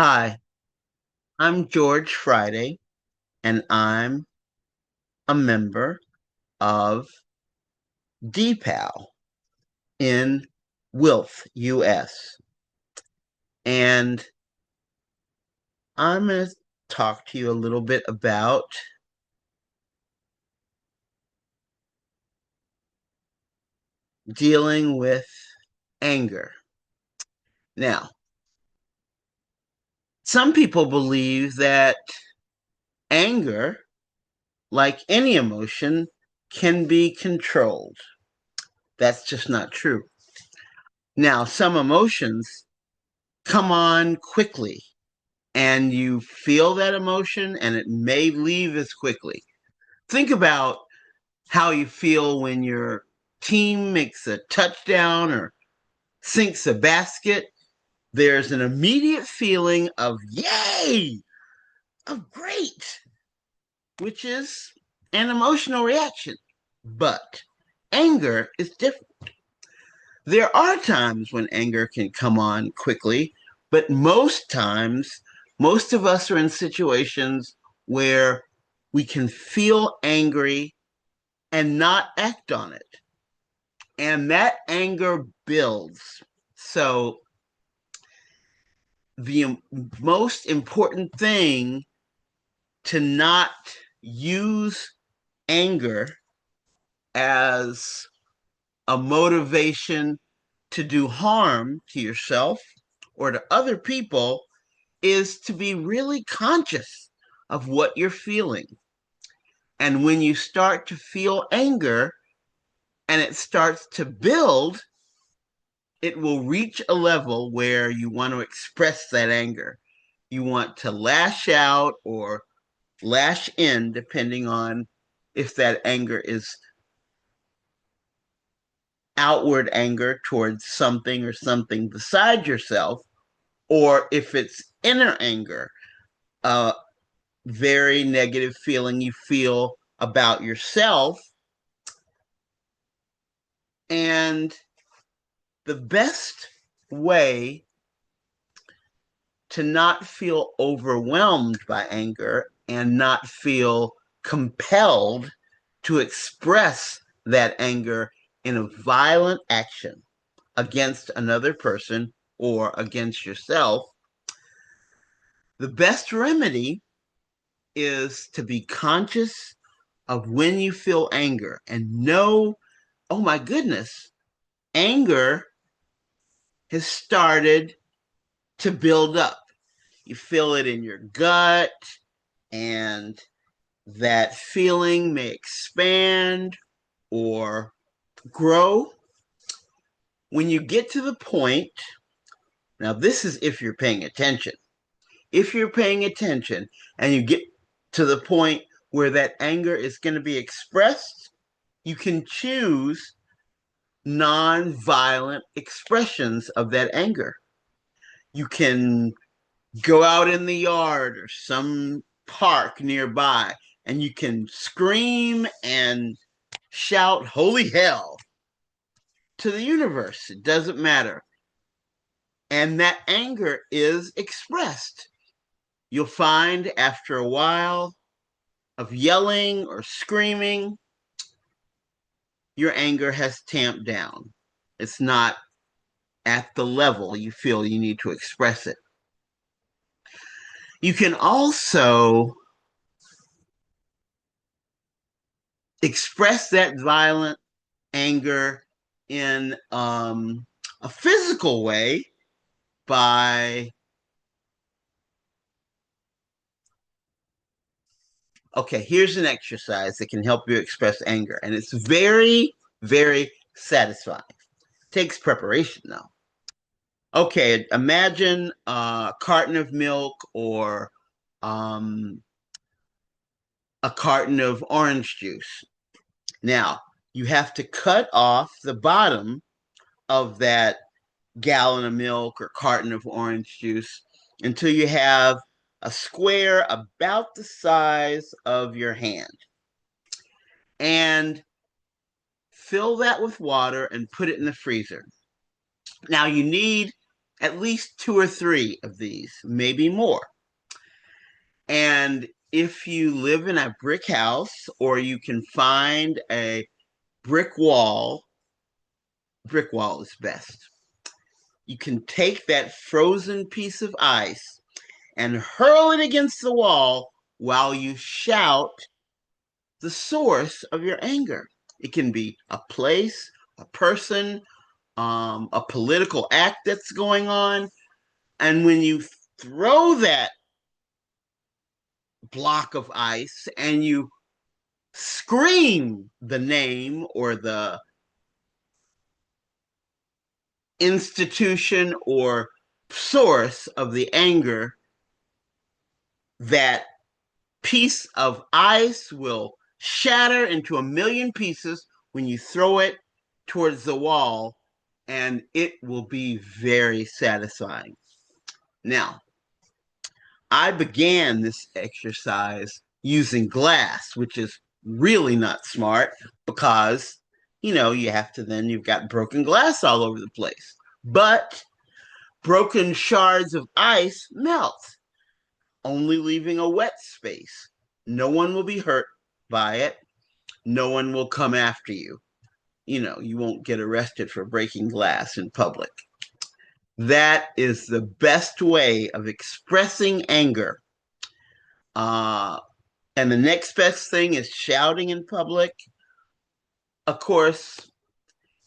Hi, I'm George Friday, and I'm a member of DPAL in Wilf, US. And I'm going to talk to you a little bit about dealing with anger. Now, some people believe that anger, like any emotion, can be controlled. That's just not true. Now, some emotions come on quickly and you feel that emotion and it may leave as quickly. Think about how you feel when your team makes a touchdown or sinks a basket. There's an immediate feeling of yay, of great, which is an emotional reaction. But anger is different. There are times when anger can come on quickly, but most times, most of us are in situations where we can feel angry and not act on it. And that anger builds. So, the most important thing to not use anger as a motivation to do harm to yourself or to other people is to be really conscious of what you're feeling. And when you start to feel anger and it starts to build, it will reach a level where you want to express that anger. You want to lash out or lash in, depending on if that anger is outward anger towards something or something beside yourself, or if it's inner anger, a very negative feeling you feel about yourself. And the best way to not feel overwhelmed by anger and not feel compelled to express that anger in a violent action against another person or against yourself, the best remedy is to be conscious of when you feel anger and know, oh my goodness, anger has started to build up. You feel it in your gut, and that feeling may expand or grow. When you get to the point, now this is if you're paying attention. If you're paying attention and you get to the point where that anger is going to be expressed, you can choose non-violent expressions of that anger. You can go out in the yard or some park nearby and you can scream and shout holy hell to the universe. It doesn't matter. And that anger is expressed. You'll find after a while of yelling or screaming, your anger has tamped down. It's not at the level you feel you need to express it. You can also express that violent anger in a physical way by, okay, here's an exercise that can help you express anger. And it's very, very satisfying. It takes preparation, though. Okay, imagine a carton of milk or um, a carton of orange juice. Now, you have to cut off the bottom of that gallon of milk or carton of orange juice until you have a square about the size of your hand. And fill that with water and put it in the freezer. Now, you need at least 2 or 3 of these, maybe more. And if you live in a brick house or you can find a brick wall, brick wall is best. You can take that frozen piece of ice and hurl it against the wall while you shout the source of your anger. It can be a place, a person, a political act that's going on. And when you throw that block of ice and you scream the name or the institution or source of the anger, that piece of ice will shatter into a million pieces when you throw it towards the wall, and it will be very satisfying. Now, I began this exercise using glass, which is really not smart because, you have to then, you've got broken glass all over the place. But broken shards of ice melt, only leaving a wet space. No one will be hurt by it. No one will come after you. You won't get arrested for breaking glass in public. That is the best way of expressing anger. And the next best thing is shouting in public. Of course,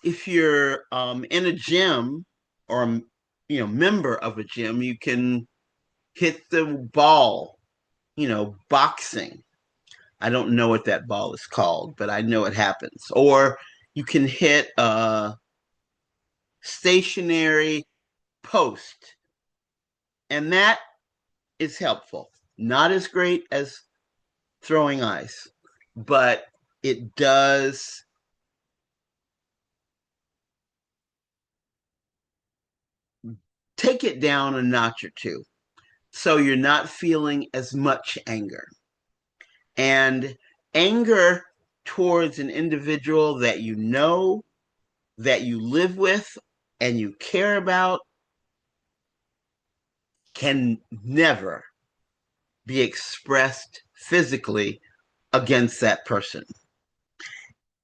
if you're in a gym or member of a gym, you can hit the ball, boxing. I don't know what that ball is called, but I know it happens. Or you can hit a stationary post, and that is helpful. Not as great as throwing ice, but it does take it down a notch or two. So you're not feeling as much anger. And anger towards an individual that you know, that you live with, and you care about can never be expressed physically against that person.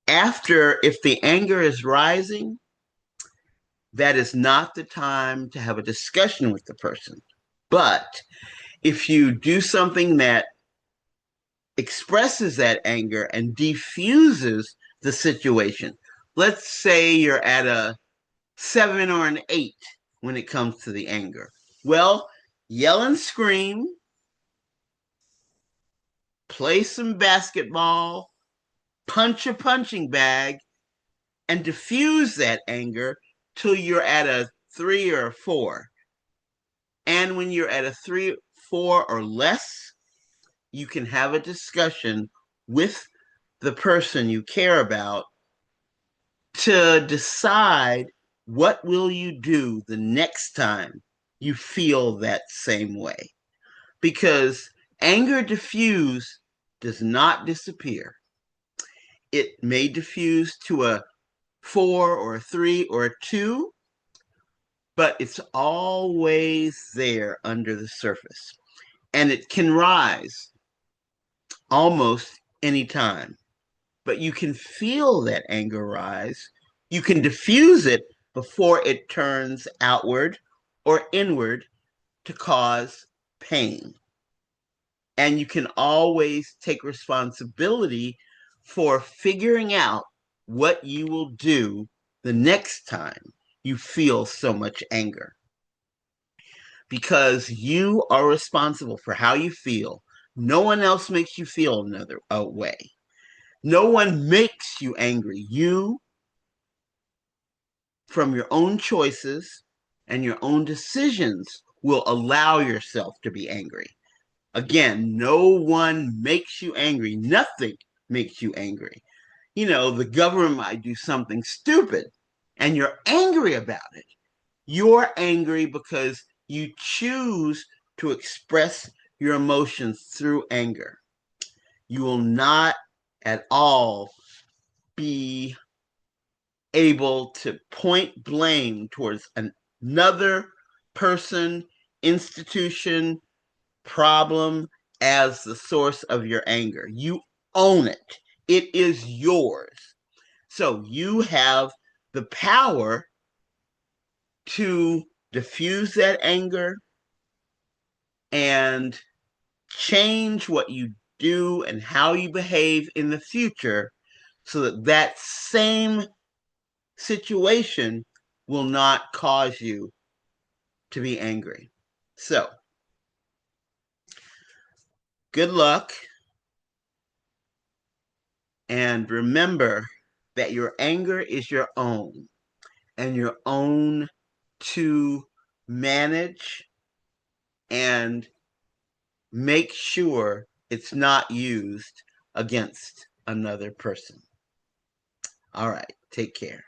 If the anger is rising, that is not the time to have a discussion with the person. But if you do something that expresses that anger and diffuses the situation, let's say you're at a 7 or an 8 when it comes to the anger. Well, yell and scream, play some basketball, punch a punching bag, and diffuse that anger till you're at a 3 or a 4. And when you're at a 3, 4 or less, you can have a discussion with the person you care about to decide what will you do the next time you feel that same way. Because anger diffuse does not disappear. It may diffuse to a 4 or a 3 or a 2, but it's always there under the surface. And it can rise almost any time. But you can feel that anger rise. You can diffuse it before it turns outward or inward to cause pain. And you can always take responsibility for figuring out what you will do the next time you feel so much anger. Because you are responsible for how you feel. No one else makes you feel another way. No one makes you angry. You, from your own choices and your own decisions, will allow yourself to be angry. Again, no one makes you angry. Nothing makes you angry. The government might do something stupid and you're angry about it. You're angry because you choose to express your emotions through anger. You will not at all be able to point blame towards another person, institution, problem as the source of your anger. You own it. It is yours. So you have the power to diffuse that anger and change what you do and how you behave in the future so that that same situation will not cause you to be angry. So, good luck. And remember that your anger is your own and your own to manage and make sure it's not used against another person. All right, take care.